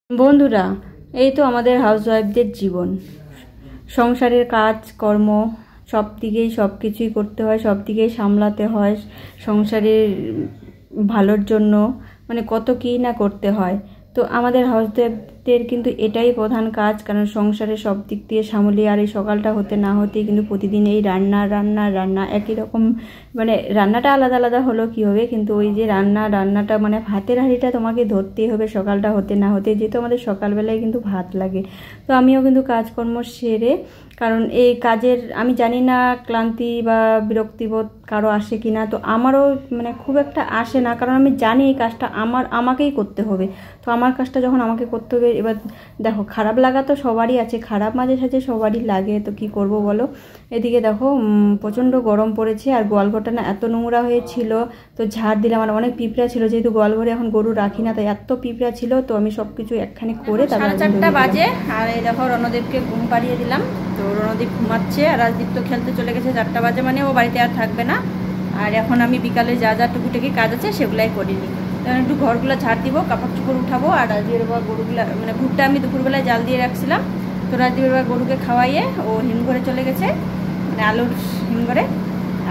বন্ধুরা, এই তো আমাদের হাউসওয়াইফদের জীবন। সংসারের কাজ কর্ম সব দিকেই সব কিছুই করতে হয়, সব দিকেই সামলাতে হয়। সংসারের ভালোর জন্য মানে কত কী না করতে হয়। তো আমাদের হাউসওয়াইফদের কিন্তু এটাই প্রধান কাজ, কারণ সংসারের সব দিক দিয়ে সামলিয়ে আর এই সকালটা হতে না হতেই কিন্তু প্রতিদিন এই রান্না রান্না রান্না একই রকম। মানে রান্নাটা আলাদা আলাদা হলো কী হবে, কিন্তু ওই যে রান্নাটা মানে ভাতের হাঁড়িটা তোমাকে ধরতেই হবে সকালটা হতে না হতে, যেহেতু আমাদের সকালবেলায় কিন্তু ভাত লাগে। তো আমিও কিন্তু কাজকর্ম সেরে, কারণ এই কাজের আমি জানি না ক্লান্তি বা বিরক্তিবোধ কারো আসে কি না, তো আমারও মানে খুব একটা আসে না, কারণ আমি জানি এই কাজটা আমাকেই করতে হবে। তো আমার কাজটা যখন আমাকে করতে হবে, এবার দেখো খারাপ লাগা তো সবারই আছে, খারাপ মাঝে সাঝে সবারই লাগে, তো কি করব বলো। এদিকে দেখো প্রচণ্ড গরম পড়েছে, আর গোয়ালঘরটা না এত নোংরা হয়েছিল, তো ঝাড় দিলাম। আর অনেক পিঁপড়া ছিল, যেহেতু গোয়ালঘরে এখন গরু রাখি না, তাই এত পিঁপড়া ছিল, তো আমি সব কিছু একখানে করে তারপর 4:30 বাজে। আর এই দেখো রণদীপকে ঘুম পাড়িয়ে দিলাম, তো রণদীপ ঘুমাচ্ছে, আর রাজদীপ তো খেলতে চলে গেছে 4টা বাজে, মানে ও বাড়িতে আর থাকবে না। আর এখন আমি বিকালে যা যা টুকিটাকি কাজ আছে সেগুলাই করিনি, তখন একটু ঘরগুলো ঝাড় দিব, কাপড় চোপড় উঠাবো। আর রাজদীপের বাবা গরুগুলা মানে ভুট্টা আমি দুপুরবেলায় জাল দিয়ে রাখছিলাম, তো রাজদীপের বাবা গরুকে খাওয়াইয়ে ও হিমঘরে চলে গেছে, মানে আলুর হিমঘরে।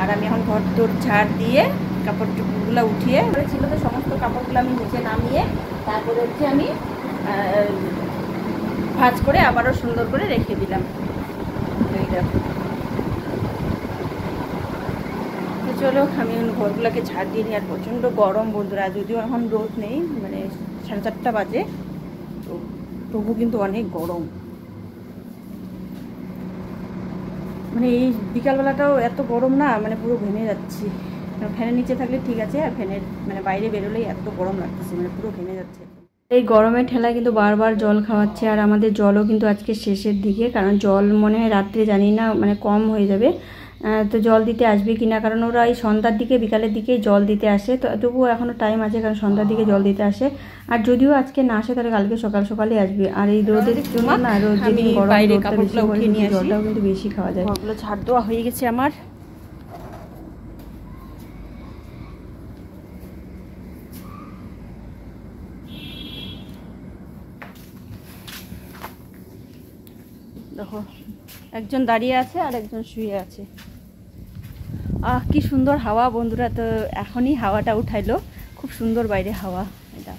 আর আমি এখন ঘর তোর ঝাড় দিয়ে কাপড় চোপড়গুলো উঠিয়ে ছিল, তো সমস্ত কাপড়গুলো আমি নিচে নামিয়ে তারপরে হচ্ছে আমি ভাঁজ করে আবারও সুন্দর করে রেখে দিলাম। তো চলো আমি ঘরগুলোকে ঝাড় দিয়ে নিই। আর প্রচণ্ড গরম বন্ধুরা, যদিও এখন রোদ নেই, মানে 4:30 বাজে, তো তবু কিন্তু অনেক গরম। মানে এই বিকালবেলাটাও এত গরম না, মানে পুরো ঘেমে যাচ্ছি। ফ্যানের নিচে থাকলে ঠিক আছে, আর ফ্যানের মানে বাইরে বেরোলেই এত গরম লাগতেছে, মানে পুরো ঘেমে যাচ্ছে। এই গরমের ঠেলায় কিন্তু বারবার জল খাওয়াচ্ছে, আর আমাদের জলও কিন্তু আজকে শেষের দিকে, কারণ জল মনে হয় রাত্রে জানি না মানে কম হয়ে যাবে। তো জল দিতে আসবে কি না, কারণ ওরা এই সন্ধ্যার দিকে বিকালের দিকে জল দিতে আসে, তো তবুও এখনও টাইম আছে, কারণ সন্ধ্যার দিকে জল দিতে আসে। আর যদিও আজকে না আসে, তাহলে কালকে সকাল সকালে আসবে। আর এই রোদের জন্য না, রোদ যেদিন গরম জলটাও কিন্তু বেশি খাওয়া যায়। ঘরগুলো ঝাড় দেওয়া হয়ে গেছে আমার। দেখো একজন দাঁড়িয়ে আছে আর একজন শুয়ে আছে। কি সুন্দর হাওয়া বন্ধুরা, তো এখনই হাওয়াটা উঠাইলো, খুব সুন্দর বাইরে হাওয়া। এটা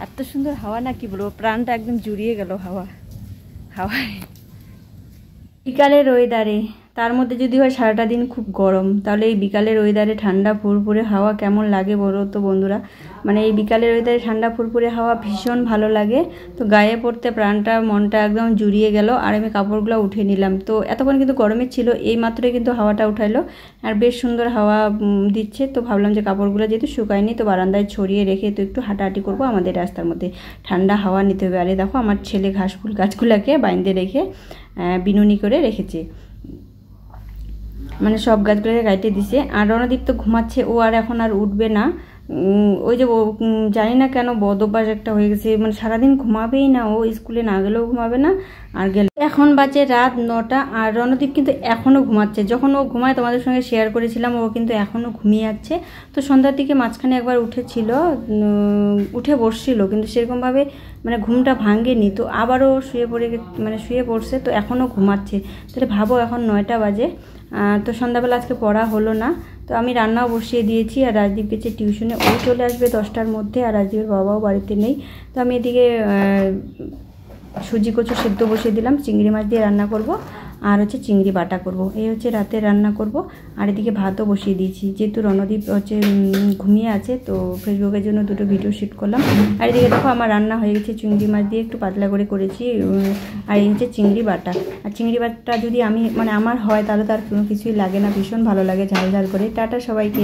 এত সুন্দর হাওয়া না, কি বলবো, প্রাণটা একদম জুড়িয়ে গেল হাওয়ায়। বিকালের ওয়েদারে, তার মধ্যে যদি হয় সারাটা দিন খুব গরম, তাহলে এই বিকালের ওয়েদারে ঠান্ডা ফুরফুরে হাওয়া কেমন লাগে বলো তো বন্ধুরা। মানে এই বিকালের ওয়েদারে ঠান্ডা ফুরফুরে হাওয়া ভীষণ ভালো লাগে, তো গায়ে পড়তে প্রাণটা মনটা একদম জুড়িয়ে গেল। আর আমি কাপড়গুলো উঠে নিলাম, তো এতক্ষণ কিন্তু গরমে ছিল, এই মাত্রই কিন্তু হাওয়াটা উঠাইলো, আর বেশ সুন্দর হাওয়া দিচ্ছে। তো ভাবলাম যে কাপড়গুলো যেহেতু শুকায়নি, তো বারান্দায় ছড়িয়ে রেখে তো একটু হাঁটাহাঁটি করবো আমাদের রাস্তার মধ্যে, ঠান্ডা হাওয়া নিতে হবে। আরে দেখো আমার ছেলে ঘাসফুল গাছগুলোকে বাইন্দে রেখে বিনুনি করে রেখেছে, মানে সব গাছগুলোকে কাটে দিছে। আর রণদীপ তো ঘুমাচ্ছে, ও আর এখন আর উঠবে না। ওই যে জানি না কেন বদ অভ্যাস একটা হয়ে গেছে, মানে সারাদিন ঘুমাবেই না, ও স্কুলে না গেলেও ঘুমাবে না, আর গেলে। এখন বাজে রাত 9টা, আর রণদীপ কিন্তু এখনও ঘুমাচ্ছে। যখন ও ঘুমায় তোমাদের সঙ্গে শেয়ার করেছিলাম, ও কিন্তু এখনও ঘুমিয়ে যাচ্ছে। তো সন্ধ্যার দিকে মাঝখানে একবার উঠে বসছিল, কিন্তু সেরকমভাবে মানে ঘুমটা ভাঙেনি, তো আবারও শুয়ে পড়ছে, তো এখনও ঘুমাচ্ছে। তাহলে ভাবো এখন 9টা বাজে। তো সন্ধ্যাবেলা আজকে পড়া হলো না, তো আমি রান্নাও বসিয়ে দিয়েছি। আর রাজদীপ গেছে টিউশনে, ও চলে আসবে 10টার মধ্যে, আর রাজদীপের বাবাও বাড়িতে নেই। তো আমি এদিকে সুজি কচু সিদ্ধ বসিয়ে দিলাম, চিংড়ি মাছ দিয়ে রান্না করব, আর হচ্ছে চিংড়ি বাটা করব, এই হচ্ছে রাতে রান্না করব। আর এদিকে ভাতও বসিয়ে দিয়েছি, যেহেতু রণদীপ হচ্ছে ঘুমিয়ে আছে, তো ফেসবুকের জন্য 2টো ভিডিও শ্যুট করলাম। আর এদিকে দেখো আমার রান্না হয়ে গেছে, চিংড়ি মাছ দিয়ে একটু পাতলা করে করেছি, আর এই হচ্ছে চিংড়ি বাটা। আর চিংড়ি বাটা যদি আমার হয়, তাহলে তার কোনো কিছুই লাগে না, ভীষণ ভালো লাগে ঝাল ঝাল করে। টাটা সবাইকে।